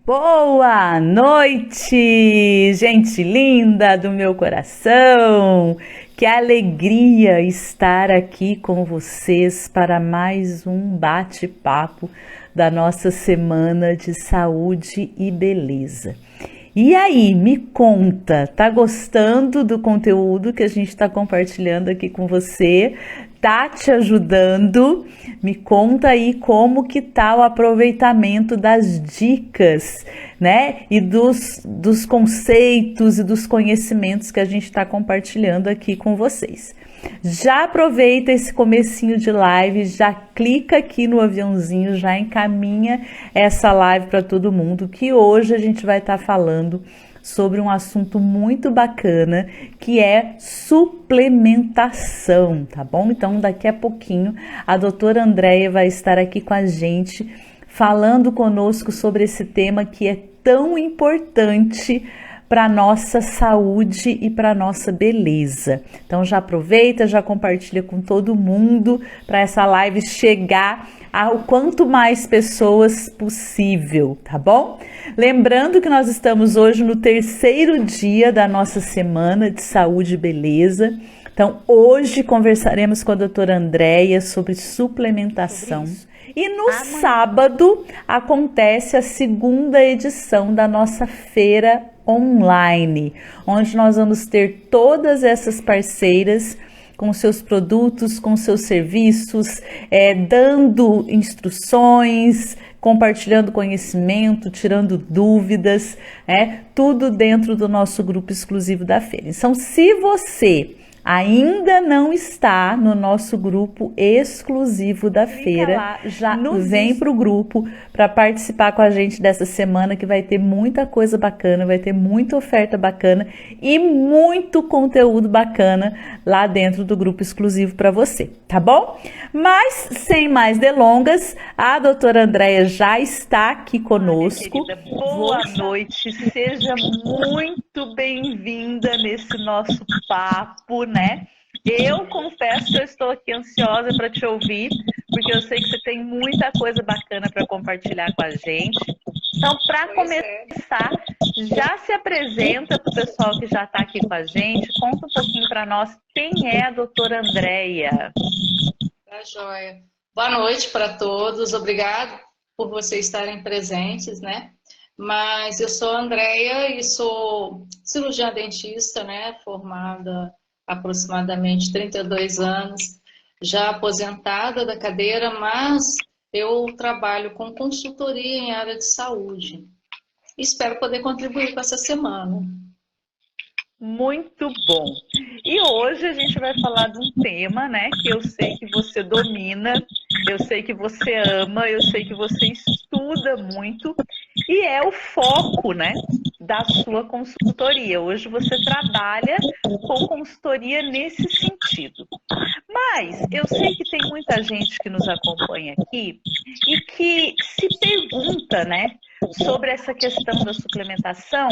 Boa noite, gente linda do meu coração. Que alegria estar aqui com vocês para mais um bate-papo da nossa semana de saúde e beleza. E aí, me conta, tá gostando do conteúdo que a gente está compartilhando aqui com você? Tá te ajudando? Me conta aí como que tá o aproveitamento das dicas, né? E dos conceitos e dos conhecimentos que a gente está compartilhando aqui com vocês. Já aproveita esse comecinho de live, já clica aqui no aviãozinho, já encaminha essa live para todo mundo, que hoje a gente vai estar falando sobre um assunto muito bacana, que é suplementação, tá bom? Então, daqui a pouquinho, a doutora Andréia vai estar aqui com a gente, falando conosco sobre esse tema que é tão importante para nossa saúde e para nossa beleza. Então já aproveita, já compartilha com todo mundo para essa live chegar ao quanto mais pessoas possível, tá bom? Lembrando que nós estamos hoje no terceiro dia da nossa semana de saúde e beleza. Então hoje conversaremos com a doutora Andréia sobre suplementação. E no sábado acontece a segunda edição da nossa feira online, onde nós vamos ter todas essas parceiras com seus produtos, com seus serviços, dando instruções, compartilhando conhecimento, tirando dúvidas, tudo dentro do nosso grupo exclusivo da feira. Então, se você ainda não está no nosso grupo exclusivo da feira, lá, já vem para o grupo para participar com a gente dessa semana, que vai ter muita coisa bacana, vai ter muita oferta bacana e muito conteúdo bacana lá dentro do grupo exclusivo para você, tá bom? Mas, sem mais delongas, a doutora Andréia já está aqui conosco. Olha, querida, boa noite, seja muito bem-vinda nesse nosso papo, né? Eu confesso que eu estou aqui ansiosa para te ouvir, porque eu sei que você tem muita coisa bacana para compartilhar com a gente. Então, para começar, já se apresenta para o pessoal que já está aqui com a gente, conta um pouquinho para nós quem é a doutora Andréia. Tá joia. Boa noite para todos, obrigado por vocês estarem presentes, né? Mas eu sou a Andréia e sou cirurgiã dentista, né? Formada há aproximadamente 32 anos, já aposentada da cadeira, mas eu trabalho com consultoria em área de saúde. Espero poder contribuir com essa semana. Muito bom. E hoje a gente vai falar de um tema, né, que eu sei que você domina, eu sei que você ama, eu sei que você estuda muito, e é o foco, né, da sua consultoria. Hoje você trabalha com consultoria nesse sentido. Mas eu sei que tem muita gente que nos acompanha aqui e que se pergunta, né, sobre essa questão da suplementação,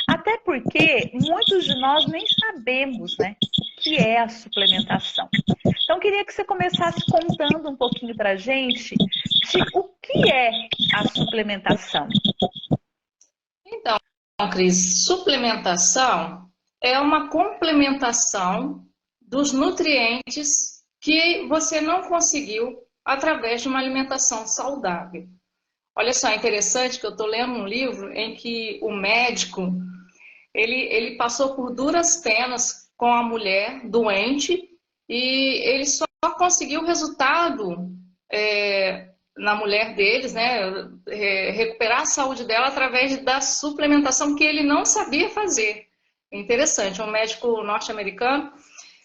até porque muitos de nós nem sabemos, né, o que é a suplementação. Então, queria que você começasse contando um pouquinho para a gente de o que é a suplementação. Então, Cris, suplementação é uma complementação dos nutrientes que você não conseguiu através de uma alimentação saudável. Olha só, é interessante que eu estou lendo um livro em que o médico, ele passou por duras penas com a mulher doente e ele só conseguiu resultado na mulher deles, né, recuperar a saúde dela através da suplementação que ele não sabia fazer. É interessante, um médico norte-americano,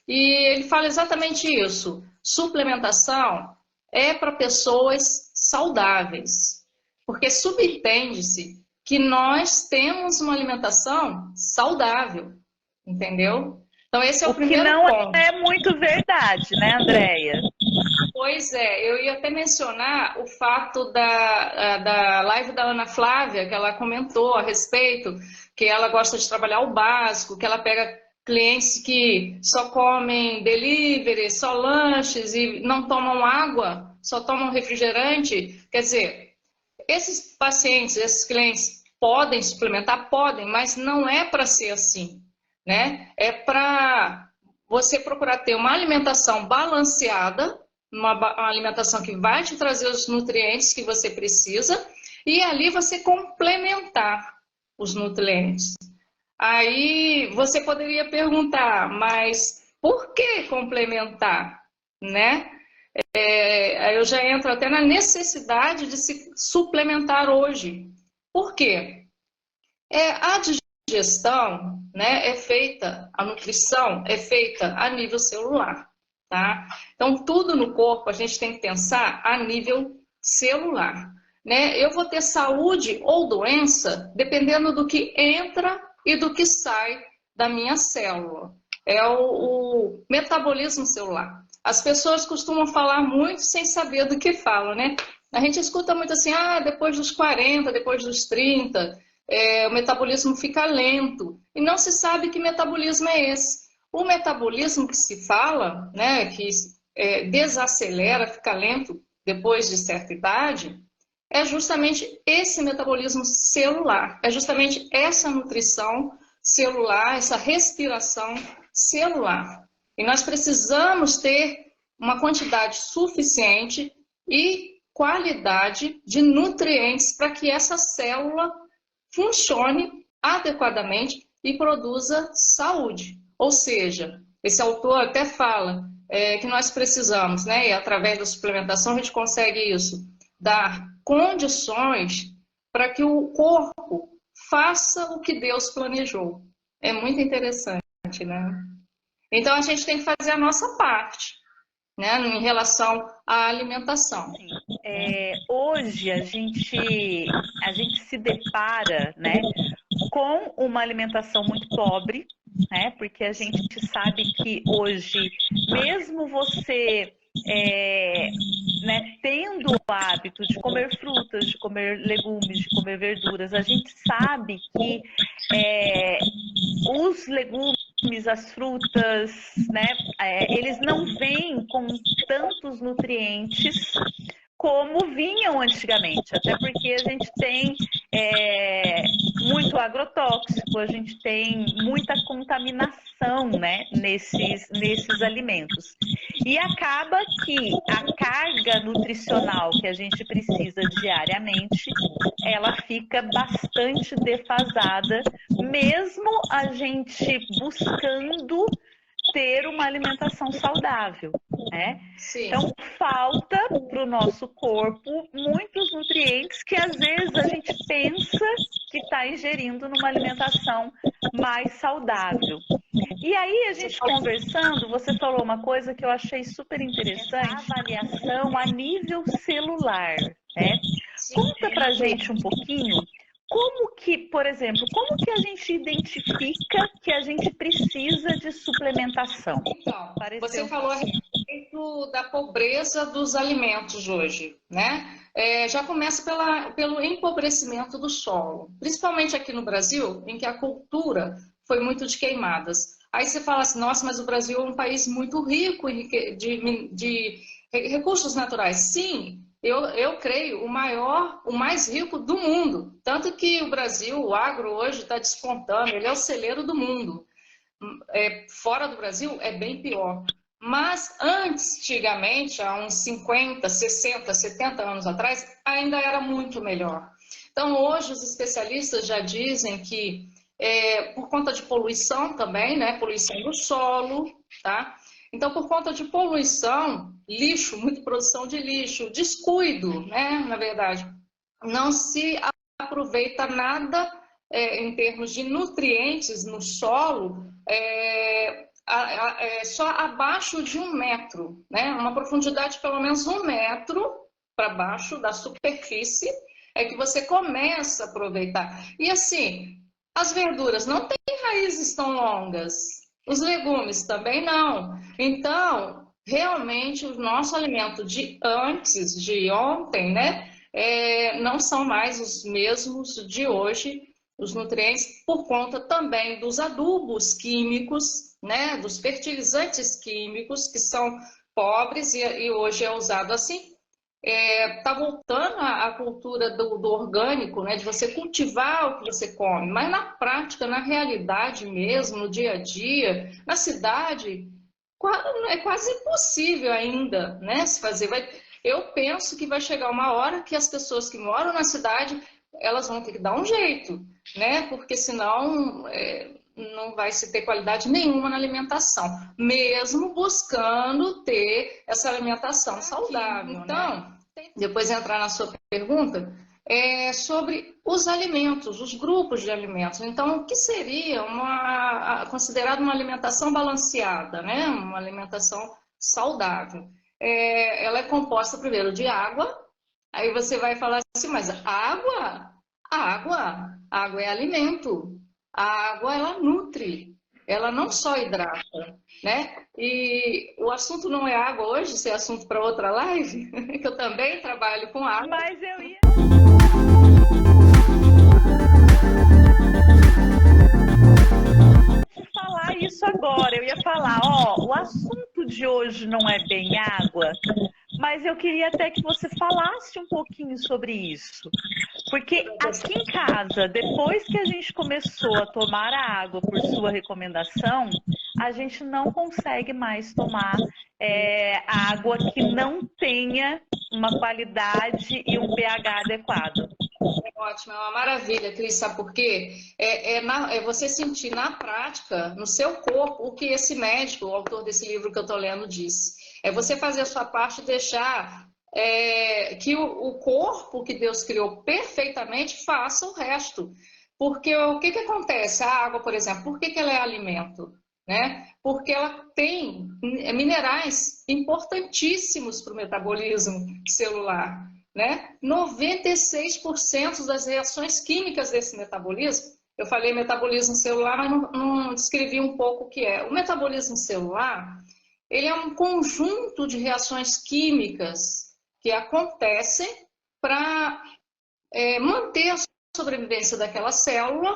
e ele fala exatamente isso. Suplementação é para pessoas saudáveis. Porque subentende-se que nós temos uma alimentação saudável, entendeu? Então esse é o primeiro ponto. O que não é muito verdade, né, Andréia? Pois é, eu ia até mencionar o fato da live da Ana Flávia, que ela comentou a respeito, que ela gosta de trabalhar o básico, que ela pega clientes que só comem delivery, só lanches e não tomam água, só tomam refrigerante. Quer dizer, esses pacientes, esses clientes podem suplementar? Podem, mas não é para ser assim, né? É para você procurar ter uma alimentação balanceada, uma alimentação que vai te trazer os nutrientes que você precisa, e ali você complementar os nutrientes. Aí você poderia perguntar, mas por que complementar, né? Aí eu já entro até na necessidade de se suplementar hoje. Por quê? A digestão, né, é feita, a nutrição é feita a nível celular, tá? Então, tudo no corpo a gente tem que pensar a nível celular, né? Eu vou ter saúde ou doença dependendo do que entra e do que sai da minha célula. É o metabolismo celular. As pessoas costumam falar muito sem saber do que falam, né? A gente escuta muito assim, depois dos 40, depois dos 30, o metabolismo fica lento. E não se sabe que metabolismo é esse. O metabolismo que se fala, né, que desacelera, fica lento depois de certa idade, é justamente esse metabolismo celular, é justamente essa nutrição celular, essa respiração celular. E nós precisamos ter uma quantidade suficiente e qualidade de nutrientes para que essa célula funcione adequadamente e produza saúde. Ou seja, esse autor até fala que nós precisamos, né, e através da suplementação a gente consegue isso, dar condições para que o corpo faça o que Deus planejou. É muito interessante, né? Então a gente tem que fazer a nossa parte, né, em relação à alimentação. Hoje a gente se depara, né, com uma alimentação muito pobre, né, porque a gente sabe que hoje, mesmo você né, tendo o hábito de comer frutas, de comer legumes, de comer verduras, a gente sabe que os legumes, as frutas, né, eles não vêm com tantos nutrientes como vinham antigamente, até porque a gente tem muito agrotóxico, a gente tem muita contaminação, né, nesses alimentos. E acaba que a carga nutricional que a gente precisa diariamente, ela fica bastante defasada, mesmo a gente buscando ter uma alimentação saudável, né? Sim. Então, falta para o nosso corpo muitos nutrientes que às vezes a gente pensa que está ingerindo numa alimentação mais saudável. E aí, a gente conversando, você falou uma coisa que eu achei super interessante, a avaliação a nível celular, né? Conta pra gente um pouquinho como que, por exemplo, como que a gente identifica que a gente precisa de suplementação? Então, você falou a respeito da pobreza dos alimentos hoje, né? Já começa pelo empobrecimento do solo, principalmente aqui no Brasil, em que a cultura foi muito de queimadas. Aí você fala assim, nossa, mas o Brasil é um país muito rico de recursos naturais. Sim, eu creio, o mais rico do mundo. Tanto que o Brasil, o agro hoje está despontando, ele é o celeiro do mundo. Fora do Brasil é bem pior. Mas antigamente, há uns 50, 60, 70 anos atrás, ainda era muito melhor. Então hoje os especialistas já dizem que por conta de poluição também, né? Poluição do solo, tá? Então, por conta de poluição, lixo, muita produção de lixo, descuido, né? Na verdade, não se aproveita nada em termos de nutrientes no solo, só abaixo de 1 metro, né? Uma profundidade de pelo menos 1 metro para baixo da superfície é que você começa a aproveitar. E assim, as verduras não têm raízes tão longas, os legumes também não. Então, realmente, o nosso alimento de antes, de ontem, né, não são mais os mesmos de hoje, os nutrientes, por conta também dos adubos químicos, né, dos fertilizantes químicos, que são pobres e hoje é usado assim. Está voltando à cultura do orgânico, né, de você cultivar o que você come, mas na prática, na realidade mesmo, no dia a dia, na cidade, é quase impossível ainda, né, se fazer. Eu penso que vai chegar uma hora que as pessoas que moram na cidade, elas vão ter que dar um jeito, né, porque senão não vai se ter qualidade nenhuma na alimentação, mesmo buscando ter essa alimentação saudável, então, né? Depois entrar na sua pergunta, sobre os alimentos, os grupos de alimentos. Então, o que seria considerado uma alimentação balanceada, né? Uma alimentação saudável? Ela é composta primeiro de água, aí você vai falar assim, mas a água é alimento, a água ela nutre, ela não só hidrata, né? E o assunto não é água hoje, isso é assunto para outra live, que eu também trabalho com água. Mas eu ia falar isso agora. Eu ia falar, ó, o assunto de hoje não é bem água, mas eu queria até que você falasse um pouquinho sobre isso. Porque aqui em casa, depois que a gente começou a tomar a água por sua recomendação, a gente não consegue mais tomar água que não tenha uma qualidade e um pH adequado. Ótimo, é uma maravilha, Cris, sabe por quê? É você sentir na prática, no seu corpo, o que esse médico, o autor desse livro que eu estou lendo, disse. É você fazer a sua parte e deixar que o corpo que Deus criou perfeitamente faça o resto. Porque o que acontece? A água, por exemplo, por que ela é alimento? Né? Porque ela tem minerais importantíssimos para o metabolismo celular. Né? 96% das reações químicas desse metabolismo, eu falei metabolismo celular, mas não descrevi um pouco o que é. O metabolismo celular, ele é um conjunto de reações químicas que acontecem para manter a sobrevivência daquela célula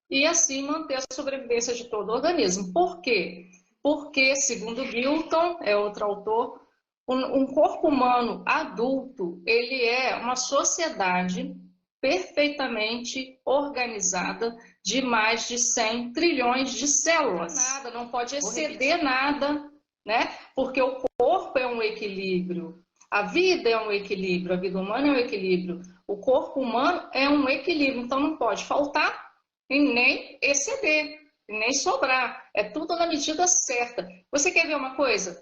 e assim manter a sobrevivência de todo o organismo. Por quê? Porque, segundo Galton, é outro autor, um corpo humano adulto, ele é uma sociedade perfeitamente organizada de mais de 100 trilhões de células. Nada, não pode exceder nada, né? Porque o corpo é um equilíbrio, a vida é um equilíbrio, a vida humana é um equilíbrio, o corpo humano é um equilíbrio, então não pode faltar e nem exceder, e nem sobrar. É tudo na medida certa. Você quer ver uma coisa?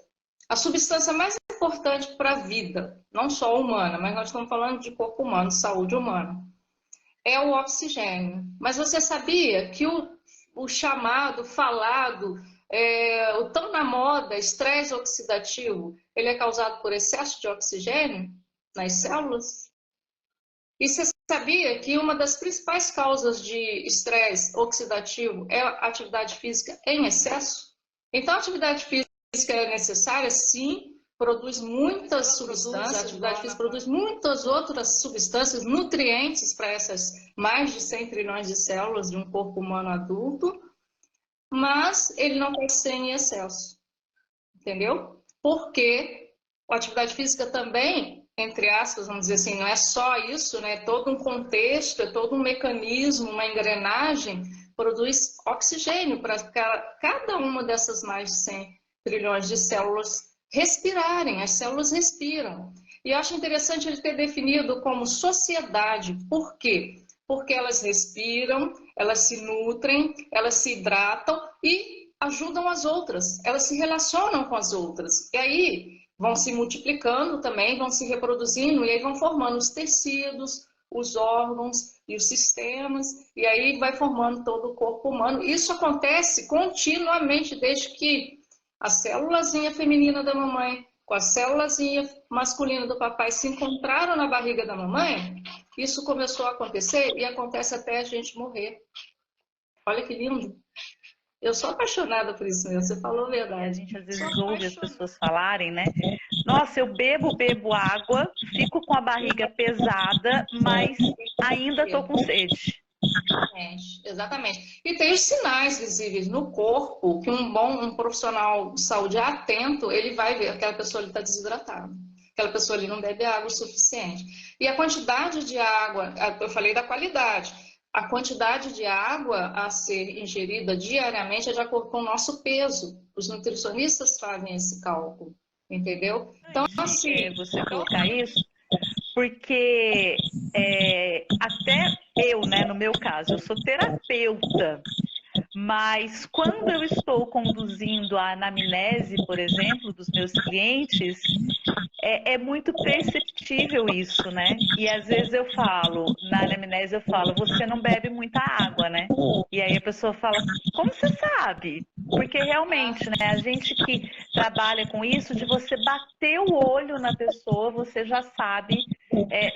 A substância mais importante para a vida, não só humana, mas nós estamos falando de corpo humano, saúde humana, é o oxigênio. Mas você sabia que o chamado, falado, o tão na moda, estresse oxidativo, ele é causado por excesso de oxigênio nas células? E você sabia que uma das principais causas de estresse oxidativo é a atividade física em excesso? Então, a atividade física é necessária, sim, produz muitas substâncias, a atividade física produz muitas outras substâncias, nutrientes para essas mais de 100 trilhões de células de um corpo humano adulto, mas ele não pode ser em excesso, entendeu? Porque a atividade física também, entre aspas, vamos dizer assim, não é só isso, né? É todo um contexto, é todo um mecanismo, uma engrenagem, produz oxigênio para cada uma dessas mais de 100 trilhões de células respirarem, as células respiram. E eu acho interessante ele ter definido como sociedade. Por quê? Porque elas respiram, elas se nutrem, elas se hidratam e ajudam as outras, elas se relacionam com as outras. E aí vão se multiplicando também, vão se reproduzindo e aí vão formando os tecidos, os órgãos e os sistemas, e aí vai formando todo o corpo humano. Isso acontece continuamente desde que a célulazinha feminina da mamãe com a célulazinha masculina do papai se encontraram na barriga da mamãe, isso começou a acontecer e acontece até a gente morrer. Olha que lindo. Eu sou apaixonada por isso mesmo, você falou a verdade. A gente às vezes ouve as pessoas falarem, né? Nossa, eu bebo água, fico com a barriga pesada, mas ainda tô com sede. Exatamente. E tem os sinais visíveis no corpo que um profissional de saúde atento, ele vai ver que aquela pessoa está desidratada, que aquela pessoa ali não bebe água o suficiente. E a quantidade de água, eu falei da qualidade, a quantidade de água a ser ingerida diariamente é de acordo com o nosso peso. Os nutricionistas fazem esse cálculo, entendeu? Então, assim, Você colocar isso, porque até eu, né, no meu caso, eu sou terapeuta, mas quando eu estou conduzindo a anamnese, por exemplo, dos meus clientes, é muito perceptível isso, né? E às vezes eu falo, na anamnese eu falo, você não bebe muita água, né? E aí a pessoa fala, como você sabe? Porque realmente, né, a gente que trabalha com isso, de você bater o olho na pessoa, você já sabe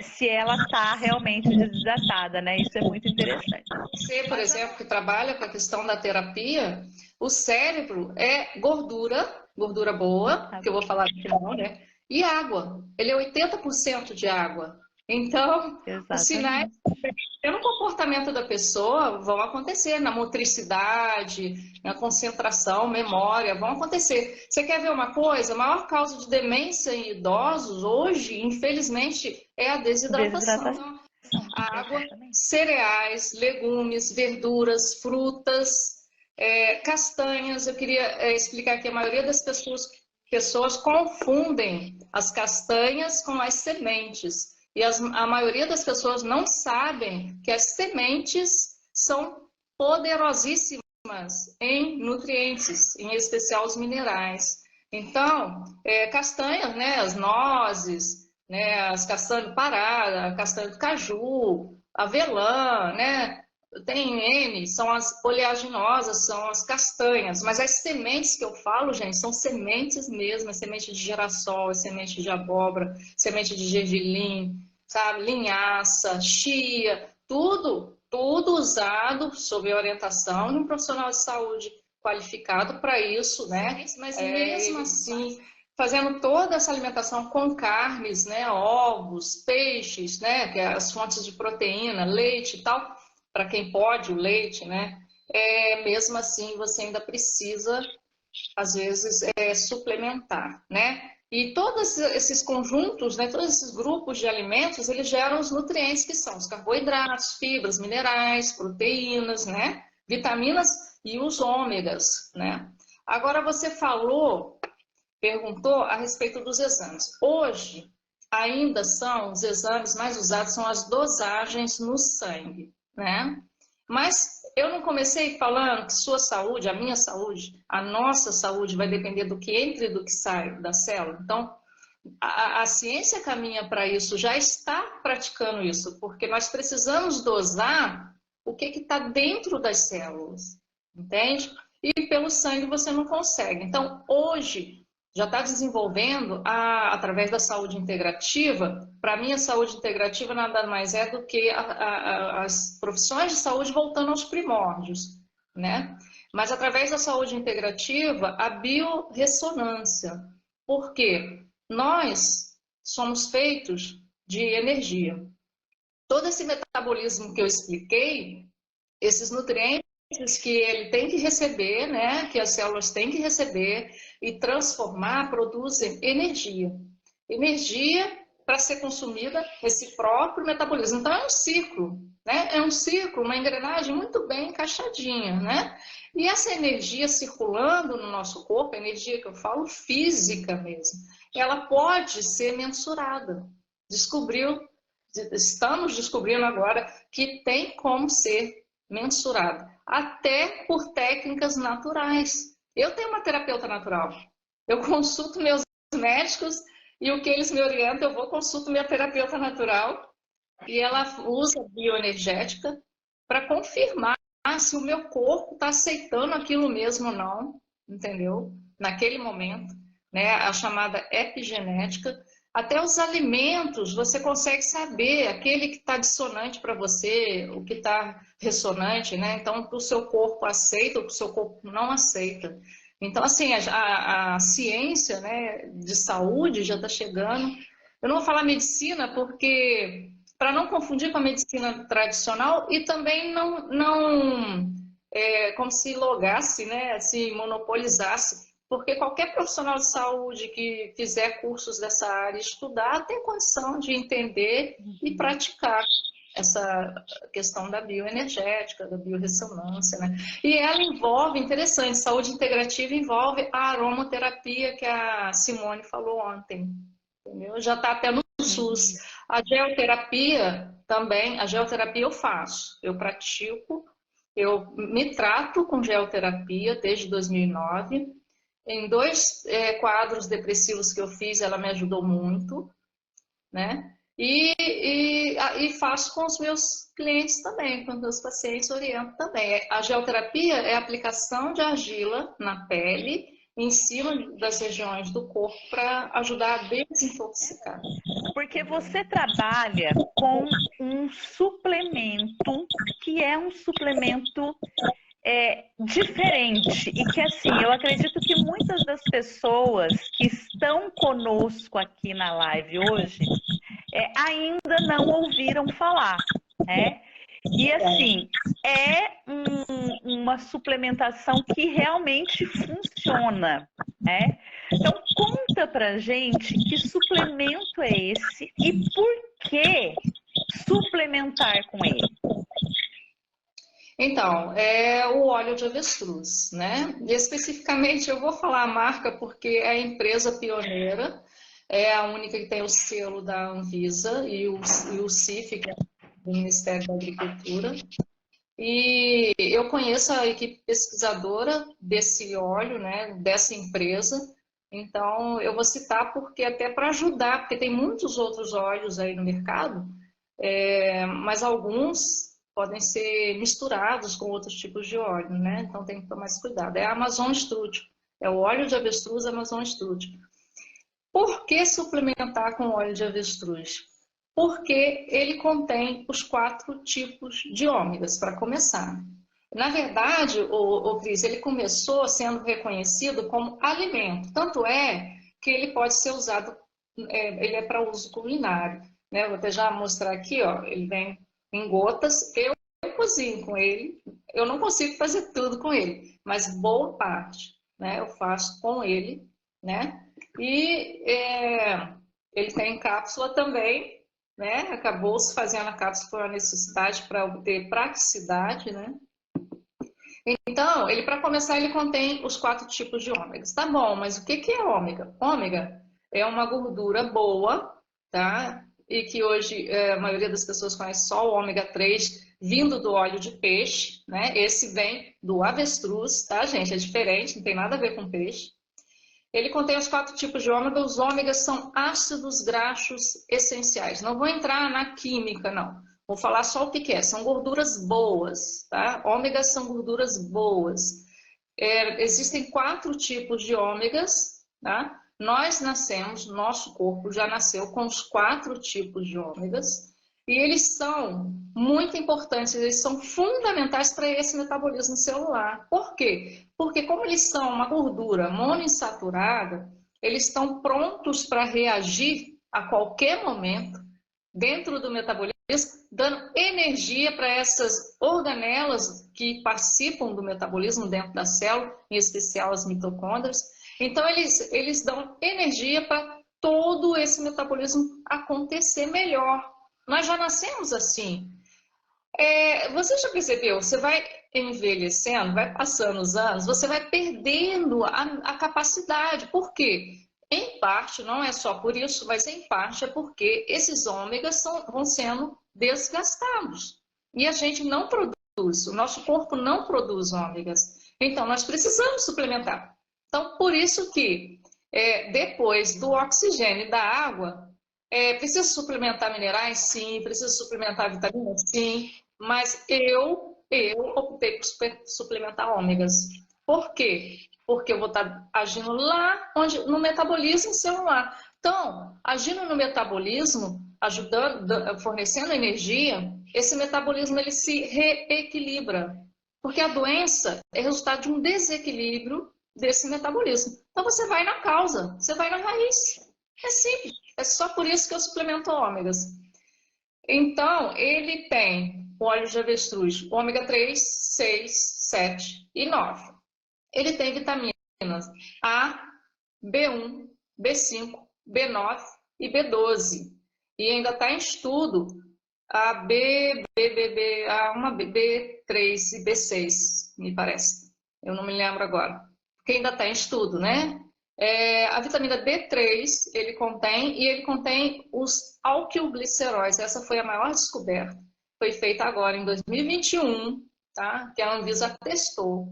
se ela está realmente desidratada, né? Isso é muito interessante. você, por exemplo, que trabalha com a questão da terapia, o cérebro é gordura, gordura boa, Tá que eu vou falar aqui não, né? E água. Ele é 80% de água. Então, bom, os sinais exatamente. pelo comportamento da pessoa vão acontecer na motricidade, na concentração, memória, vão acontecer. Você quer ver uma coisa? A maior causa de demência em idosos hoje, infelizmente, é a Desidratação, desidratação. A água, exatamente. cereais, legumes, verduras, frutas, castanhas. Eu queria explicar que a maioria das pessoas confundem as castanhas com as sementes. E a maioria das pessoas não sabem que as sementes são poderosíssimas em nutrientes, em especial os minerais. Então, castanhas, né, as nozes, né, as castanhas do Pará, a castanha do caju, avelã, né, tem N, são as oleaginosas, são as castanhas, mas as sementes que eu falo, gente, são sementes mesmo, é semente de girassol, é semente de abóbora, semente de gergelim, sabe, linhaça, chia, tudo usado sob a orientação de um profissional de saúde qualificado para isso, né? Mas mesmo assim, fazendo toda essa alimentação com carnes, né, ovos, peixes, né, que é as fontes de proteína, leite e tal, para quem pode o leite, né? Mesmo assim, você ainda precisa, às vezes, suplementar, né? E todos esses conjuntos, né, todos esses grupos de alimentos, eles geram os nutrientes que são os carboidratos, fibras, minerais, proteínas, né? Vitaminas e os ômegas, né? Agora você perguntou a respeito dos exames. Hoje, ainda são os exames mais usados, são as dosagens no sangue, né? Mas eu não comecei falando que sua saúde, a minha saúde, a nossa saúde vai depender do que entra e do que sai da célula. Então, a ciência caminha para isso, já está praticando isso, porque nós precisamos dosar o que está dentro das células, entende? E pelo sangue você não consegue. Então, hoje, já está desenvolvendo, através da saúde integrativa. Para mim, a saúde integrativa nada mais é do que as profissões de saúde voltando aos primórdios, né? Mas através da saúde integrativa, a biorressonância. Por quê? Nós somos feitos de energia. Todo esse metabolismo que eu expliquei, esses nutrientes que ele tem que receber, né, que as células têm que receber e transformar, produzem energia. Energia para ser consumida, esse próprio metabolismo. Então é um ciclo, né? É um ciclo, uma engrenagem muito bem encaixadinha, né? E essa energia circulando no nosso corpo, a energia que eu falo física mesmo, ela pode ser mensurada. Estamos descobrindo agora que tem como ser mensurada, até por técnicas naturais. Eu tenho uma terapeuta natural. Eu consulto meus médicos e o que eles me orientam, eu vou consulto minha terapeuta natural e ela usa bioenergética para confirmar se o meu corpo está aceitando aquilo mesmo ou não, entendeu? Naquele momento, né? A chamada epigenética. Até os alimentos, você consegue saber aquele que está dissonante para você, o que está ressonante, né? Então, o seu corpo aceita, o seu corpo não aceita. Então, assim, a ciência, né, de saúde já está chegando. Eu não vou falar medicina porque para não confundir com a medicina tradicional e também não como se logasse, né, se monopolizasse porque qualquer profissional de saúde que fizer cursos dessa área, estudar, tem condição de entender e praticar essa questão da bioenergética, da biorressonância, né? E ela envolve, interessante, saúde integrativa envolve a aromaterapia que a Simone falou ontem, entendeu? Já está até no SUS. A geoterapia também, a geoterapia eu faço, eu pratico, eu me trato com geoterapia desde 2009. Em dois quadros depressivos que eu fiz, ela me ajudou muito, né? E faço com os meus clientes também, com os meus pacientes oriento também. A geoterapia é a aplicação de argila na pele, em cima das regiões do corpo, para ajudar a desintoxicar. Porque você trabalha com um suplemento que é um suplemento diferente e que, assim, eu acredito que muitas das pessoas que estão conosco aqui na live hoje ainda não ouviram falar, né? E assim, uma suplementação que realmente funciona, né? Então conta pra gente que suplemento é esse e por que suplementar com ele. Então, é o óleo de avestruz, né? E especificamente eu vou falar a marca porque é a empresa pioneira, é a única que tem o selo da Anvisa e o CIF, que é do Ministério da Agricultura. E eu conheço a equipe pesquisadora desse óleo, né, dessa empresa. Então, eu vou citar porque até para ajudar, porque tem muitos outros óleos aí no mercado, mas alguns podem ser misturados com outros tipos de óleo, né? Então tem que tomar mais cuidado. É a Amazon Struthium, é o óleo de avestruz Amazon Struthium. Por que suplementar com óleo de avestruz? Porque ele contém os 4 tipos de ômegas, para começar. Na verdade, o Cris, ele começou sendo reconhecido como alimento. Tanto é que ele pode ser usado, ele é para uso culinário. Né? Vou até já mostrar aqui, ó, ele vem em gotas. Eu cozinho com ele. Eu não consigo fazer tudo com ele, mas boa parte, né, eu faço com ele, né? E ele tem cápsula também, né? Acabou se fazendo a cápsula por uma necessidade para obter praticidade, né? Então, ele para começar, ele contém os 4 tipos de ômegas. Tá bom, mas o que é ômega? Ômega é uma gordura boa, tá? E que hoje a maioria das pessoas conhece só o ômega 3 vindo do óleo de peixe, né? Esse vem do avestruz, tá, gente? É diferente, não tem nada a ver com peixe. Ele contém os 4 tipos de ômega. Os ômegas são ácidos graxos essenciais. Não vou entrar na química, não. Vou falar só o que é. São gorduras boas, tá? Ômegas são gorduras boas. Existem 4 tipos de ômegas, tá? Nós nascemos, nosso corpo já nasceu com os 4 tipos de ômegas. E eles são muito importantes, eles são fundamentais para esse metabolismo celular. Por quê? Porque como eles são uma gordura monoinsaturada, eles estão prontos para reagir a qualquer momento dentro do metabolismo, dando energia para essas organelas que participam do metabolismo dentro da célula, em especial as mitocôndrias. Então eles dão energia para todo esse metabolismo acontecer melhor. Nós já nascemos assim. Você já percebeu? Você vai envelhecendo, vai passando os anos, você vai perdendo a capacidade. Por quê? Em parte, não é só por isso, mas em parte é porque esses ômegas vão sendo desgastados. E a gente não produz, o nosso corpo não produz ômegas. Então, nós precisamos suplementar. Então, por isso que depois do oxigênio e da água, precisa suplementar minerais? Sim. Precisa suplementar vitaminas? Sim. Mas eu optei por suplementar ômegas. Por quê? Porque eu vou estar agindo lá no metabolismo celular. Então, agindo no metabolismo, ajudando, fornecendo energia, esse metabolismo ele se reequilibra. Porque a doença é resultado de um desequilíbrio desse metabolismo. Então você vai na causa, você vai na raiz. É simples. É só por isso que eu suplemento ômegas. Então, ele tem o óleo de avestruz, ômega 3, 6, 7 e 9. Ele tem vitamina A, B1, B5, B9 e B12. E ainda está em estudo a B3 e B6, me parece. Eu não me lembro agora. Porque ainda está em estudo, né? A vitamina B3, ele contém os alquilgliceróis. Essa foi a maior descoberta. Foi feita agora em 2021, tá? Que a Anvisa testou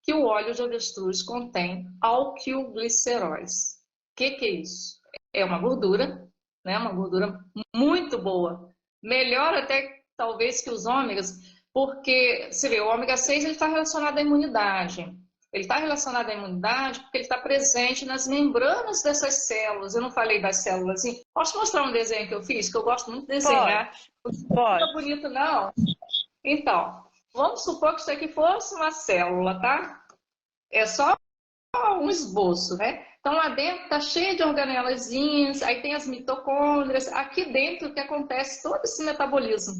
que o óleo de avestruz contém alquilgliceróis. O que é isso? É uma gordura, né? Uma gordura muito boa. Melhor até, talvez, que os ômegas, porque, você vê, o ômega 6 está relacionado à imunidade. Ele está relacionado à imunidade porque ele está presente nas membranas dessas células. Eu não falei das células. Assim. Posso mostrar um desenho que eu fiz? Que eu gosto muito de desenhar. Pode. Não é bonito, não? Então, vamos supor que isso aqui fosse uma célula, tá? É só um esboço, né? Então lá dentro tá cheio de organelazinhas, aí tem as mitocôndrias. Aqui dentro que acontece todo esse metabolismo.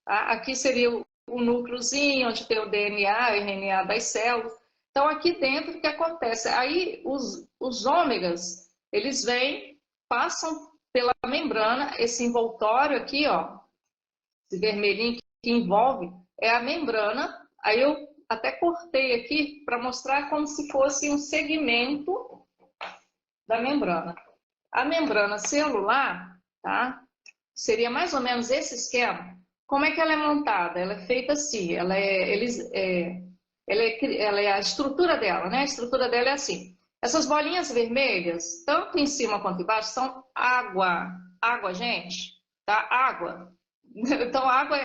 Tá? Aqui seria o núcleozinho, onde tem o DNA, o RNA das células. Então aqui dentro que acontece? Aí os ômegas, eles vêm, passam pela membrana, esse envoltório aqui, ó, esse vermelhinho que envolve, é a membrana. Aí eu até cortei aqui para mostrar como se fosse um segmento da membrana. A membrana celular, tá? Seria mais ou menos esse esquema. Como é que ela é montada? Ela é feita assim, a estrutura dela, né? A estrutura dela é assim. Essas bolinhas vermelhas, tanto em cima quanto embaixo, são água. Água, gente, tá? Água. Então, água,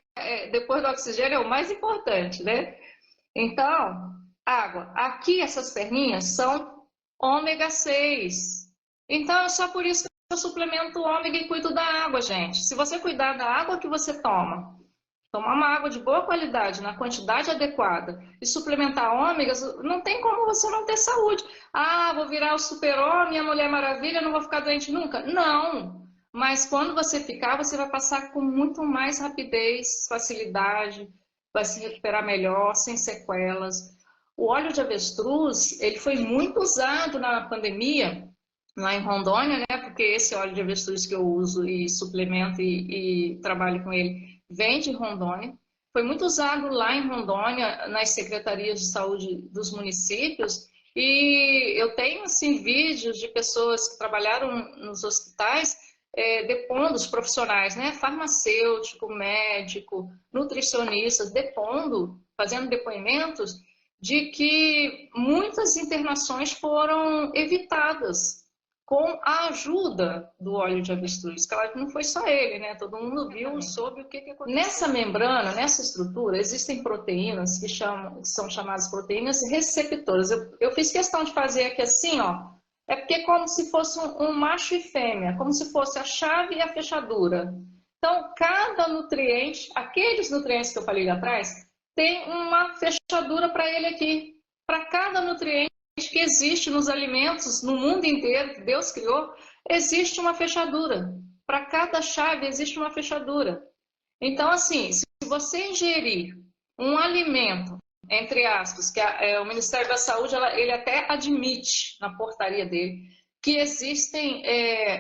depois do oxigênio, é o mais importante, né? Então, água. Aqui, essas perninhas são ômega 6. Então, é só por isso que eu suplemento o ômega e cuido da água, gente. Se você cuidar da água que você tomar uma água de boa qualidade, na quantidade adequada, e suplementar ômegas, não tem como você não ter saúde. Ah, vou virar o super-homem, a Mulher Maravilha, não vou ficar doente nunca. Não! Mas quando você ficar, você vai passar com muito mais rapidez, facilidade, vai se recuperar melhor, sem sequelas. O óleo de avestruz, ele foi muito usado na pandemia, lá em Rondônia, né? Porque esse óleo de avestruz que eu uso e suplemento e trabalho com ele vem de Rondônia. Foi muito usado lá em Rondônia, nas secretarias de saúde dos municípios. E eu tenho assim vídeos de pessoas que trabalharam nos hospitais depondo, os profissionais, né? Farmacêutico, médico, nutricionistas, depondo, fazendo depoimentos de que muitas internações foram evitadas com a ajuda do óleo de avestruz. Claro que não foi só ele, né? Todo mundo viu, soube o que aconteceu. Nessa membrana, nessa estrutura, existem proteínas que são chamadas proteínas receptoras. Eu fiz questão de fazer aqui assim, ó. É porque é como se fosse um macho e fêmea, como se fosse a chave e a fechadura. Então, cada nutriente, aqueles nutrientes que eu falei lá atrás, tem uma fechadura para ele aqui. Para cada nutriente que existe nos alimentos, no mundo inteiro, que Deus criou, existe uma fechadura. Para cada chave existe uma fechadura. Então, assim, se você ingerir um alimento, entre aspas, que o Ministério da Saúde, ele até admite na portaria dele, que existem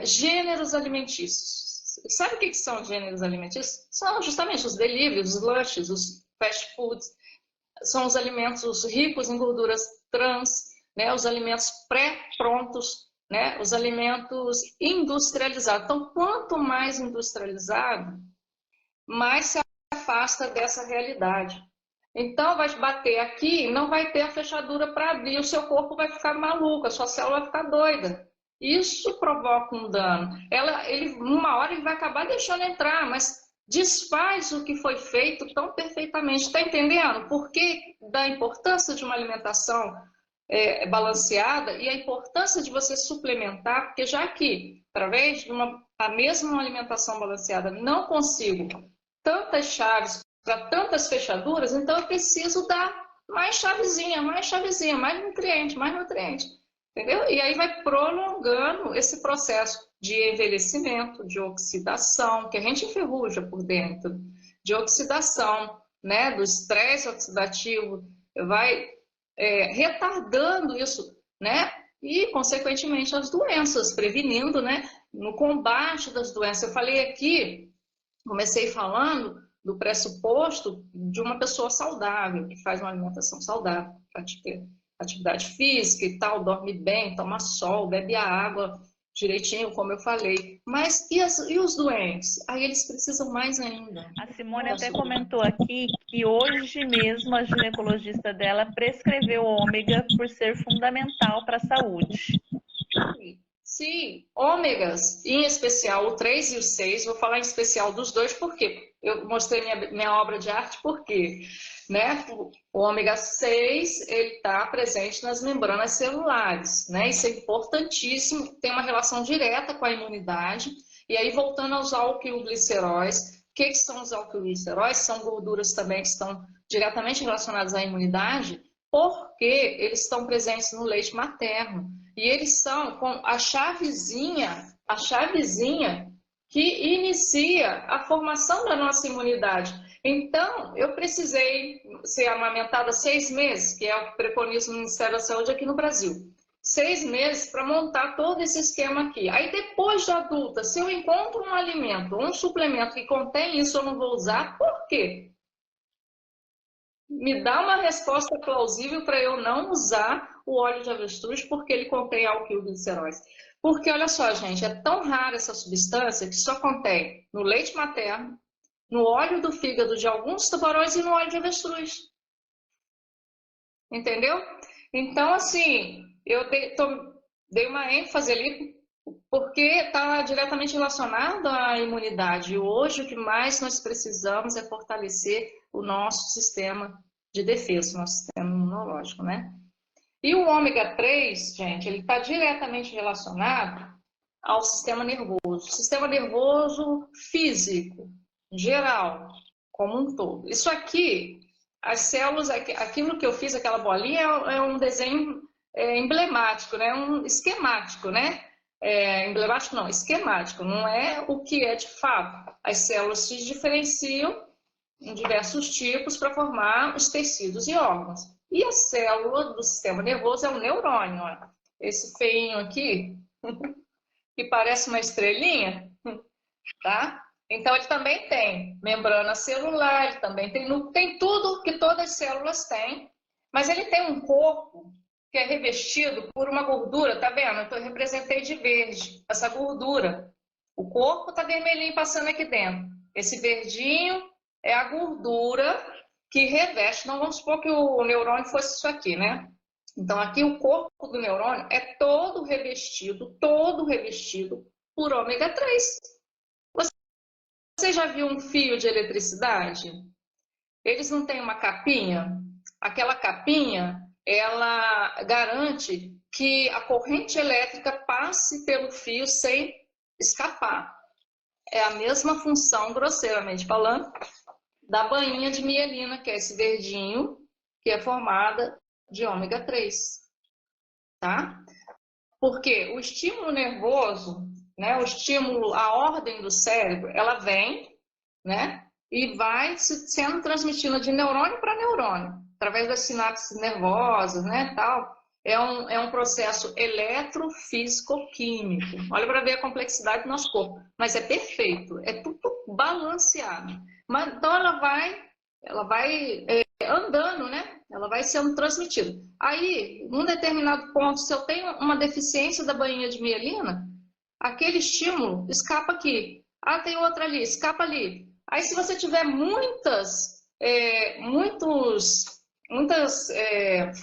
gêneros alimentícios. Sabe o que são gêneros alimentícios? São justamente os deliveries, os lanches, os fast foods, são os alimentos ricos em gorduras trans, né, os alimentos pré-prontos, né, os alimentos industrializados. Então, quanto mais industrializado, mais se afasta dessa realidade. Então, vai bater aqui, não vai ter a fechadura para abrir, o seu corpo vai ficar maluco, a sua célula vai ficar doida. Isso provoca um dano. Uma hora ele vai acabar deixando entrar, mas desfaz o que foi feito tão perfeitamente. Está entendendo? Por que da importância de uma alimentação balanceada e a importância de você suplementar, porque já que, através de a mesma alimentação balanceada, não consigo tantas chaves para tantas fechaduras, então eu preciso dar mais chavezinha, mais nutriente, mais nutriente. Entendeu? E aí vai prolongando esse processo de envelhecimento, de oxidação, que a gente enferruja por dentro, de oxidação, né, do estresse oxidativo, vai retardando isso. né? E, consequentemente, as doenças, prevenindo, né? No combate das doenças. Eu falei aqui, comecei falando do pressuposto de uma pessoa saudável, que faz uma alimentação saudável, pratica atividade física e tal, dorme bem, toma sol, bebe a água direitinho, como eu falei. Mas e os doentes? Aí eles precisam mais ainda. A Simone até comentou aqui que hoje mesmo a ginecologista dela prescreveu ômega por ser fundamental para a saúde. Sim, ômegas, em especial o 3 e o 6, vou falar em especial dos dois, porque eu mostrei minha obra de arte, porque né, o ômega 6 ele está presente nas membranas celulares, né? Isso é importantíssimo, tem uma relação direta com a imunidade. E aí, voltando aos alquilgliceróis, o que são os alquilgliceróis? São gorduras também que estão diretamente relacionadas à imunidade, porque eles estão presentes no leite materno. E eles são a chavezinha que inicia a formação da nossa imunidade. Então, eu precisei ser amamentada 6 meses, que é o que preconiza o Ministério da Saúde aqui no Brasil. 6 meses para montar todo esse esquema aqui. Aí, depois de adulta, se eu encontro um alimento, um suplemento que contém isso, eu não vou usar, por quê? Me dá uma resposta plausível para eu não usar o óleo de avestruz porque ele contém alquilgliceróis. Porque, olha só, gente, é tão rara essa substância que só contém no leite materno, no óleo do fígado de alguns tubarões e no óleo de avestruz. Entendeu? Então, assim, eu dei uma ênfase ali porque está diretamente relacionado à imunidade. E hoje o que mais nós precisamos é fortalecer o nosso sistema de defesa, o nosso sistema imunológico, né? E o ômega 3, gente, ele está diretamente relacionado ao sistema nervoso. Sistema nervoso físico, geral, como um todo. Isso aqui, as células, aquilo que eu fiz, aquela bolinha, é um desenho emblemático, né? Um esquemático, né? Emblemático não, esquemático, não é o que é de fato. As células se diferenciam em diversos tipos para formar os tecidos e órgãos. E a célula do sistema nervoso é o neurônio. Olha. Esse feinho aqui, que parece uma estrelinha, tá? Então ele também tem membrana celular, ele também tem tudo que todas as células têm, mas ele tem um corpo que é revestido por uma gordura, tá vendo? Eu representei de verde essa gordura. O corpo tá vermelhinho passando aqui dentro. Esse verdinho é a gordura que reveste. Não vamos supor que o neurônio fosse isso aqui, né? Então aqui o corpo do neurônio é todo revestido por ômega 3. Você já viu um fio de eletricidade? Eles não têm uma capinha? Aquela capinha, ela garante que a corrente elétrica passe pelo fio sem escapar. É a mesma função, grosseiramente falando, da bainha de mielina, que é esse verdinho, que é formada de ômega 3. Tá? Porque o estímulo nervoso, né, o estímulo, a ordem do cérebro, ela vem, né, e vai sendo transmitida de neurônio para neurônio, através das sinapses nervosas, né, tal. É um processo eletrofísico-químico. Olha para ver a complexidade do nosso corpo. Mas é perfeito, é tudo balanceado. Mas, então ela vai andando, né? Ela vai sendo transmitida. Aí, num determinado ponto, se eu tenho uma deficiência da bainha de mielina, aquele estímulo escapa aqui. Ah, tem outra ali, escapa ali. Aí, se você tiver muitas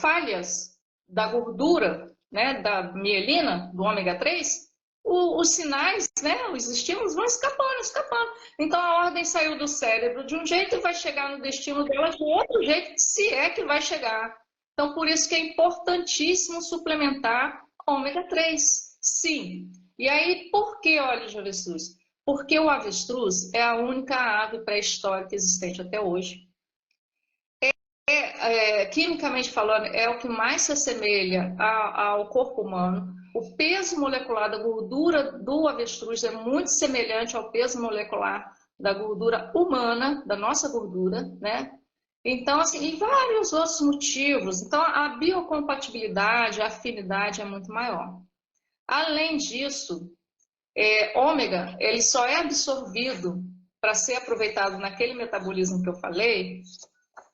falhas da gordura, né, da mielina, do ômega 3, os sinais, né, os estímulos vão escapando. Então a ordem saiu do cérebro de um jeito e vai chegar no destino dela de outro jeito, se é que vai chegar. Então por isso que é importantíssimo suplementar ômega 3. Sim. E aí, por que óleo de avestruz? Porque o avestruz é a única ave pré-histórica existente até hoje. Quimicamente falando, é o que mais se assemelha ao corpo humano. O peso molecular da gordura do avestruz é muito semelhante ao peso molecular da gordura humana, da nossa gordura, né? Então, assim, e vários outros motivos. Então, a biocompatibilidade, a afinidade é muito maior. Além disso, ômega, ele só é absorvido para ser aproveitado naquele metabolismo que eu falei,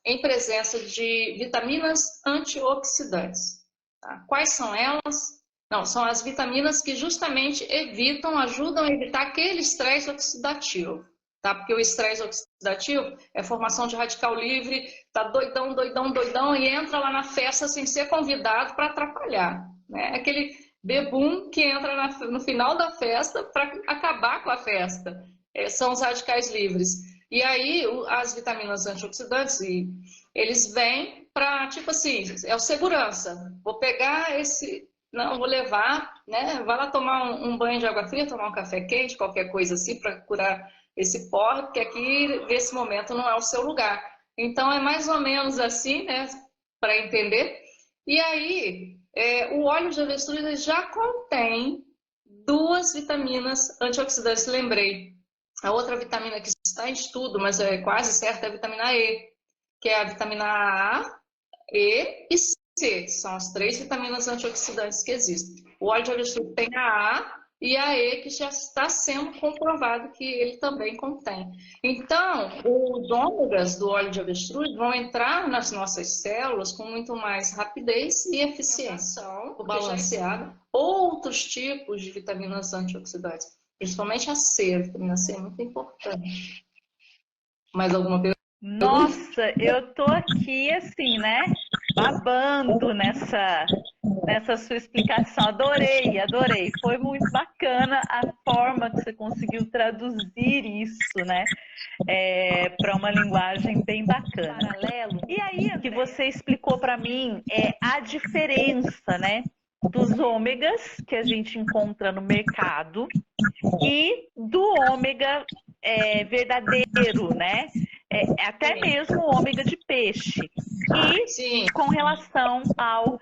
em presença de vitaminas antioxidantes. Tá? Quais são elas? Não, são as vitaminas que justamente ajudam a evitar aquele estresse oxidativo. Tá? Porque o estresse oxidativo é formação de radical livre, tá doidão, doidão, doidão, e entra lá na festa sem ser convidado para atrapalhar. Né? Aquele bebum que entra no final da festa para acabar com a festa. São os radicais livres. E aí, as vitaminas antioxidantes, eles vêm para, tipo assim, é o segurança. Vou pegar esse, não, vou levar, né? Vai lá tomar um banho de água fria, tomar um café quente, qualquer coisa assim, para curar esse porre, porque aqui, nesse momento, não é o seu lugar. Então, é mais ou menos assim, né? Para entender. E aí, o óleo de avestruz já contém duas vitaminas antioxidantes, lembrei. A outra vitamina que está em estudo, mas é quase certa, é a vitamina E, que é a vitamina A, E e C, que são as três vitaminas antioxidantes que existem. O óleo de avestruz tem a A e a E, que já está sendo comprovado que ele também contém. Então, os ômegas do óleo de avestruz vão entrar nas nossas células com muito mais rapidez e eficiência, balanceada. Outros tipos de vitaminas antioxidantes. Principalmente a C, a vitamina C é muito importante. Mais alguma pergunta? Nossa, eu tô aqui assim, né? Babando nessa sua explicação. Adorei, adorei. Foi muito bacana a forma que você conseguiu traduzir isso, né? Para uma linguagem bem bacana. Paralelo. E aí, que você explicou para mim a diferença, né? Dos ômegas que a gente encontra no mercado e do ômega verdadeiro, né? Até mesmo o ômega de peixe. E Sim. com relação ao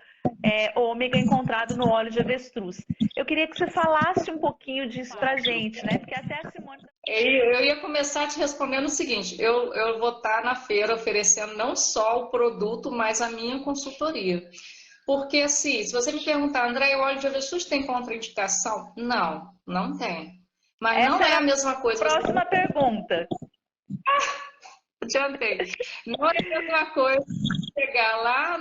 ômega encontrado no óleo de avestruz. Eu queria que você falasse um pouquinho disso pra gente, né? Porque até a Simone... Eu ia começar te respondendo o seguinte, eu vou estar na feira oferecendo não só o produto, mas a minha consultoria. Porque assim, se você me perguntar, André, o óleo de avestruz tem contraindicação? Não, não tem. Mas não é a mesma coisa. Próxima pergunta. Adiantei. Não é a mesma coisa chegar lá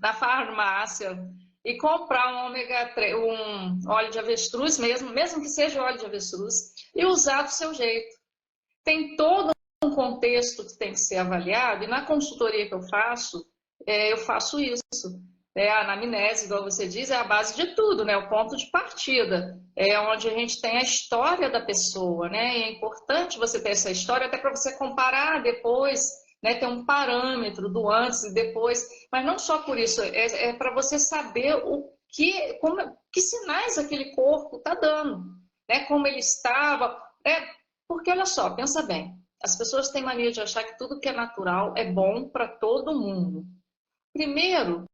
na farmácia e comprar um ômega 3, um óleo de avestruz mesmo que seja óleo de avestruz, e usar do seu jeito. Tem todo um contexto que tem que ser avaliado, e na consultoria que eu faço isso. A anamnese, igual você diz, é a base de tudo, né? O ponto de partida. É onde a gente tem a história da pessoa, né? E é importante você ter essa história até para você comparar depois, né? Ter um parâmetro do antes e depois. Mas não só por isso, é para você saber que sinais aquele corpo está dando, né? Como ele estava. Porque, olha só, pensa bem. As pessoas têm mania de achar que tudo que é natural é bom para todo mundo. Primeiro,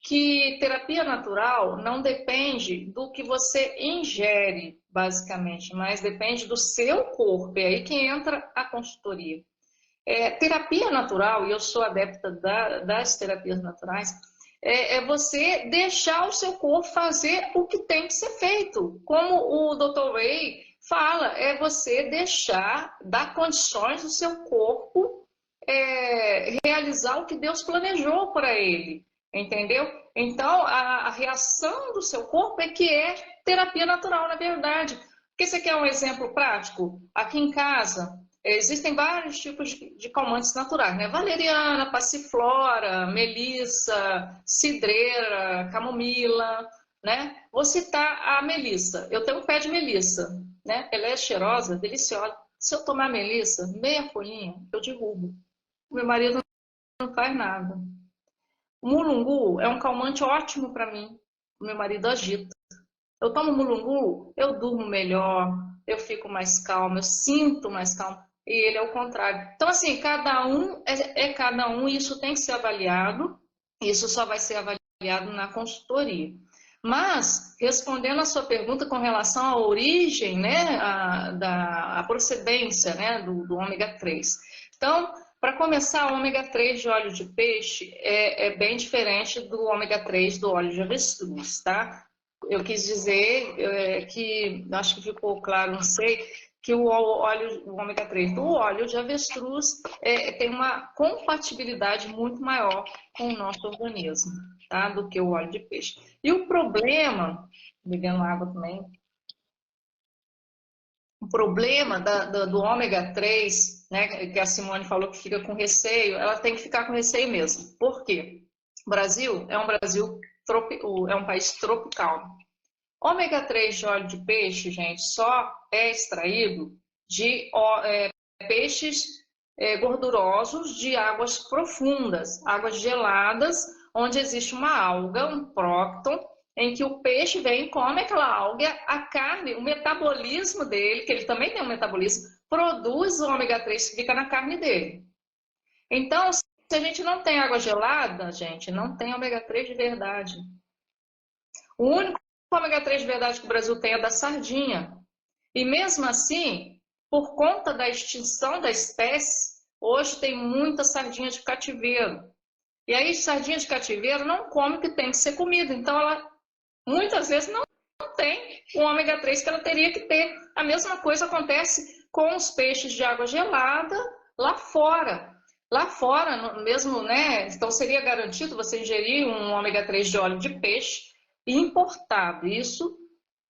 que terapia natural não depende do que você ingere, basicamente, mas depende do seu corpo. É aí que entra a consultoria. Terapia natural, e eu sou adepta das terapias naturais, é você deixar o seu corpo fazer o que tem que ser feito. Como o Dr. Ray fala, é você dar condições do seu corpo realizar o que Deus planejou para ele. Entendeu? Então, a reação do seu corpo é que é terapia natural, na verdade. Porque você quer um exemplo prático? Aqui em casa, existem vários tipos de calmantes naturais, né? Valeriana, passiflora, melissa, cidreira, camomila, né? Vou citar a melissa. Eu tenho um pé de melissa, né? Ela é cheirosa, deliciosa. Se eu tomar melissa, meia folhinha, eu derrubo. Meu marido não faz nada. O mulungu é um calmante ótimo para mim. O meu marido agita. Eu tomo mulungu, eu durmo melhor, eu fico mais calma, eu sinto mais calma. E ele é o contrário. Então, assim, cada um é cada um e isso tem que ser avaliado. Isso só vai ser avaliado na consultoria. Mas, respondendo a sua pergunta com relação à origem, né, a procedência, né, do ômega 3. Então, Para começar, o ômega 3 de óleo de peixe é bem diferente do ômega 3 do óleo de avestruz, tá? Eu quis dizer que, acho que ficou claro, não sei, que o ômega 3 do óleo de avestruz tem uma compatibilidade muito maior com o nosso organismo, tá? Do que o óleo de peixe. E o problema, bebendo água também, o problema do ômega 3, né, que a Simone falou que fica com receio, ela tem que ficar com receio mesmo. Por quê? O Brasil é um país tropical. Ômega 3 de óleo de peixe, gente, só é extraído de peixes gordurosos de águas profundas, águas geladas, onde existe uma alga, um prócton, em que o peixe vem, come aquela alga, a carne, o metabolismo dele, que ele também tem um metabolismo, produz o ômega 3 que fica na carne dele. Então, se a gente não tem água gelada, gente, não tem ômega 3 de verdade. O único ômega 3 de verdade que o Brasil tem é da sardinha. E mesmo assim, por conta da extinção da espécie, hoje tem muita sardinha de cativeiro. E aí, sardinha de cativeiro não come o que tem que ser comido. Então, ela muitas vezes não tem o ômega 3 que ela teria que ter. A mesma coisa acontece com os peixes de água gelada lá fora. Lá fora, mesmo, né? Então, seria garantido você ingerir um ômega 3 de óleo de peixe importado. Isso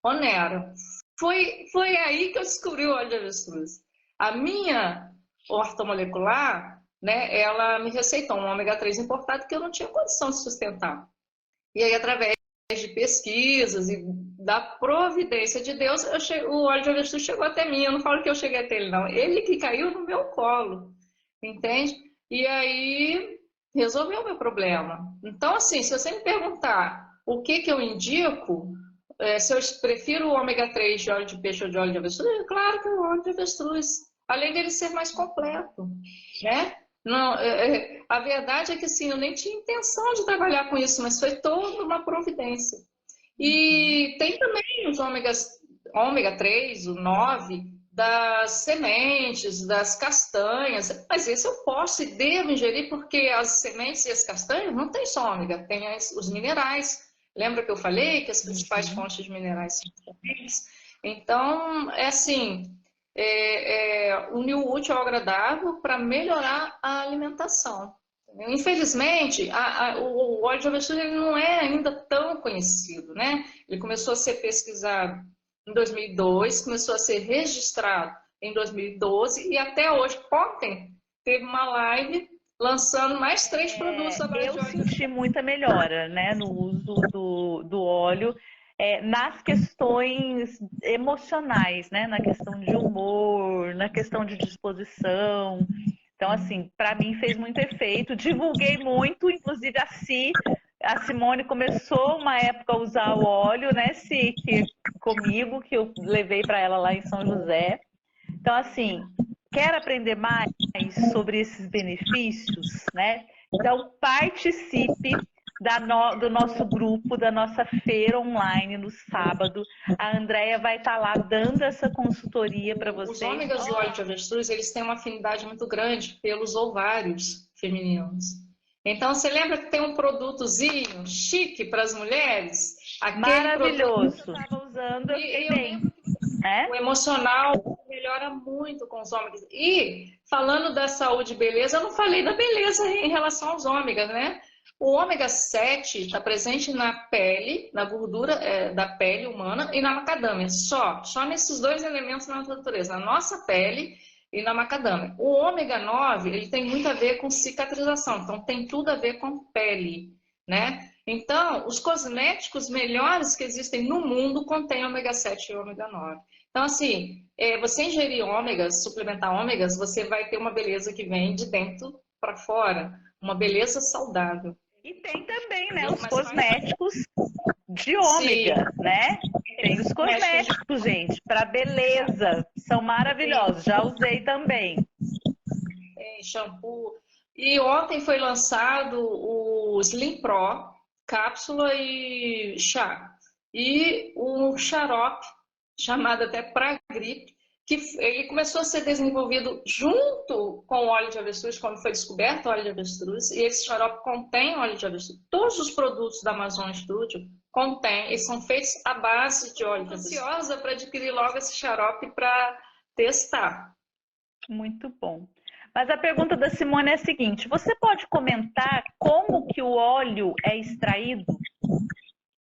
onera. Foi aí que eu descobri o óleo de avestruz. A minha ortomolecular, né, ela me receitou um ômega 3 importado que eu não tinha condição de sustentar. E aí, através de pesquisas e da providência de Deus, o óleo de avestruz chegou até mim. Eu não falo que eu cheguei até ele, não. Ele que caiu no meu colo, entende? E aí, resolveu o meu problema. Então, assim, se você me perguntar o que eu indico, se eu prefiro o ômega 3 de óleo de peixe ou de óleo de avestruz, claro que é o óleo de avestruz. Além dele ser mais completo, né? Não, a verdade é que sim, eu nem tinha intenção de trabalhar com isso, mas foi toda uma providência. E tem também os ômega 3, o 9, das sementes, das castanhas, mas esse eu posso e devo ingerir porque as sementes e as castanhas não tem só ômega, tem os minerais. Lembra que eu falei que as principais fontes de minerais são as sementes? Então, é assim, unir o útil ao agradável para melhorar a alimentação. Infelizmente, o óleo de avestruz ele não é ainda tão conhecido, né? Ele começou a ser pesquisado em 2002, começou a ser registrado em 2012 e até hoje, ontem, teve uma live lançando mais 3 produtos à base de Eu óleo. senti muita melhora, né, no uso do óleo, nas questões emocionais, né, na questão de humor, na questão de disposição. Então, assim, para mim fez muito efeito. Divulguei muito, inclusive a Simone começou uma época a usar o óleo, né, comigo, que eu levei para ela lá em São José. Então, assim, quer aprender mais sobre esses benefícios, né? Então, participe do nosso grupo, da nossa feira online no sábado. A Andrea vai estar lá dando essa consultoria para vocês. Os ômegas do óleo de avestruz, eles têm uma afinidade muito grande pelos ovários femininos. Então, você lembra que tem um produtozinho chique para as mulheres? Maravilhoso. Eu estava usando, eu fiquei bem. O emocional melhora muito com os ômegas. E, falando da saúde e beleza, eu não falei da beleza em relação aos ômegas, né? O ômega 7 está presente na pele, na gordura da pele humana e na macadâmia. Só nesses dois elementos na natureza, na nossa pele e na macadâmia. O ômega 9, ele tem muito a ver com cicatrização, então tem tudo a ver com pele, né? Então, os cosméticos melhores que existem no mundo contêm ômega 7 e ômega 9. Então, assim, você ingerir ômegas, suplementar ômegas, você vai ter uma beleza que vem de dentro para fora, uma beleza saudável. E tem também, né, os cosméticos de ômega, né? Tem os cosméticos, gente, para beleza, são maravilhosos. Já usei também. Tem shampoo. E ontem foi lançado o Slim Pro, cápsula e chá. E o xarope, chamado até para gripe, que ele começou a ser desenvolvido junto com o óleo de avestruz, quando foi descoberto o óleo de avestruz, e esse xarope contém óleo de avestruz. Todos os produtos da Amazon Studio contêm, e são feitos à base de óleo de avestruz. Estou ansiosa para adquirir logo esse xarope para testar. Muito bom. Mas a pergunta da Simone é a seguinte: você pode comentar como que o óleo é extraído?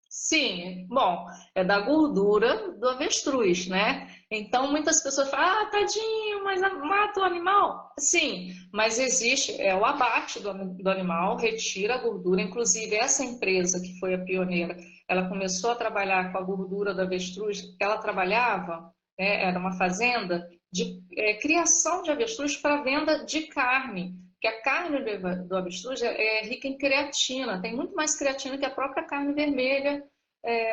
Sim, bom, é da gordura do avestruz, né? Então muitas pessoas falam, ah, tadinho, mas mata o animal. Sim, mas existe, é o abate do animal, retira a gordura. Inclusive, essa empresa que foi a pioneira, ela começou a trabalhar com a gordura do avestruz, ela trabalhava, né, era uma fazenda de criação de avestruz para venda de carne. Porque a carne do avestruz é rica em creatina, tem muito mais creatina que a própria carne vermelha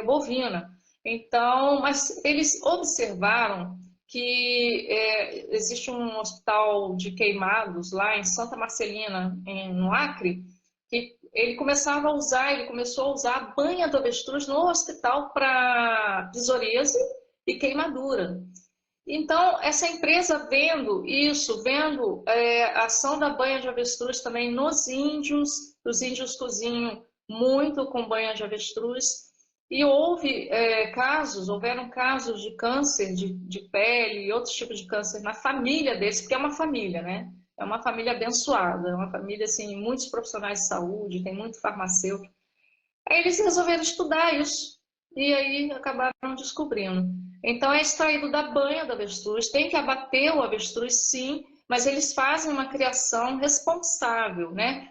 bovina. Então, mas eles observaram que existe um hospital de queimados lá em Santa Marcelina, no Acre, que ele começou a usar a banha do avestruz no hospital para psoríase e queimadura. Então, essa empresa vendo isso, vendo a ação da banha de avestruz também nos índios, os índios cozinham muito com banha de avestruz, e houveram casos de câncer de pele e outros tipos de câncer na família deles, porque é uma família, né? É uma família abençoada, é uma família, assim, muitos profissionais de saúde, tem muito farmacêutico. Aí eles resolveram estudar isso, e aí acabaram descobrindo. Então é extraído da banha do avestruz, tem que abater o avestruz sim, mas eles fazem uma criação responsável, né?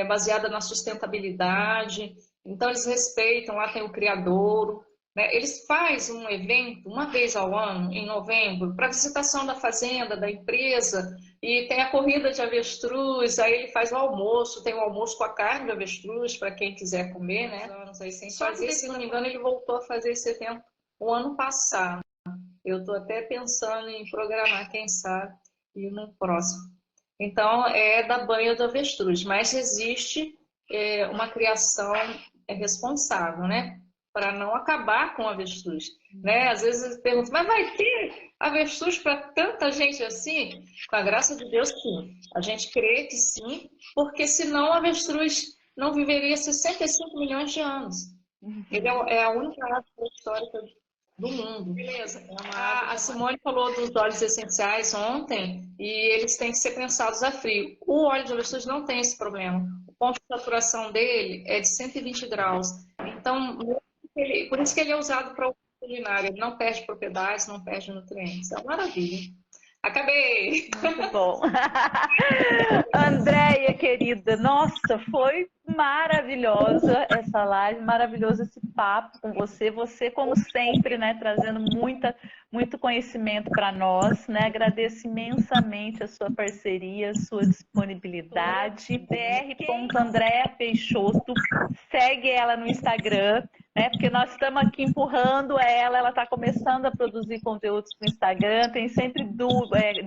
Baseada na sustentabilidade. Então eles respeitam, lá tem o criadouro, né? Eles fazem um evento uma vez ao ano, em novembro, para visitação da fazenda, da empresa, e tem a corrida de avestruz, aí ele faz o almoço, tem o almoço com a carne de avestruz, para quem quiser comer, né? Anos aí sem fazer, se não me engano, ele voltou a fazer esse evento o ano passado. Eu estou até pensando em programar, quem sabe, e no próximo. Então, é da banha do avestruz, mas existe uma criação responsável, né? Para não acabar com o avestruz. Né? Às vezes eles perguntam, mas vai ter avestruz para tanta gente assim? Com a graça de Deus, sim. A gente crê que sim, porque senão o avestruz não viveria 65 milhões de anos. Ele é a única ave histórica do mundo. Beleza. A Simone falou dos óleos essenciais ontem e eles têm que ser prensados a frio. O óleo de avestruz não tem esse problema. O ponto de saturação dele é de 120 graus. Então, por isso que ele é usado para o culinário. Ele não perde propriedades, não perde nutrientes. É uma maravilha. Acabei! Muito bom. Andréia, querida, nossa, foi maravilhosa essa live, maravilhoso esse papo com você. Você, como sempre, né, trazendo muito conhecimento para nós, né? Agradeço imensamente a sua parceria, a sua disponibilidade. dr.andrea Peixoto, segue ela no Instagram, né? Porque nós estamos aqui empurrando ela está começando a produzir conteúdos para o Instagram, tem sempre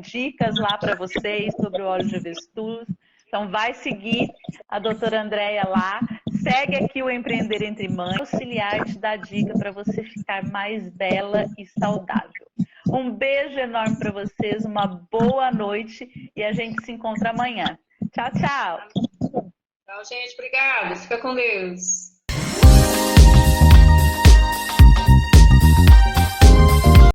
dicas lá para vocês sobre o óleo de avestruz. Então vai seguir a doutora Andréia lá, segue aqui o Empreender Entre Mães, auxiliar te dá dica para você ficar mais bela e saudável. Um beijo enorme para vocês, uma boa noite e a gente se encontra amanhã. Tchau, tchau! Tchau, gente. Obrigada. Fica com Deus.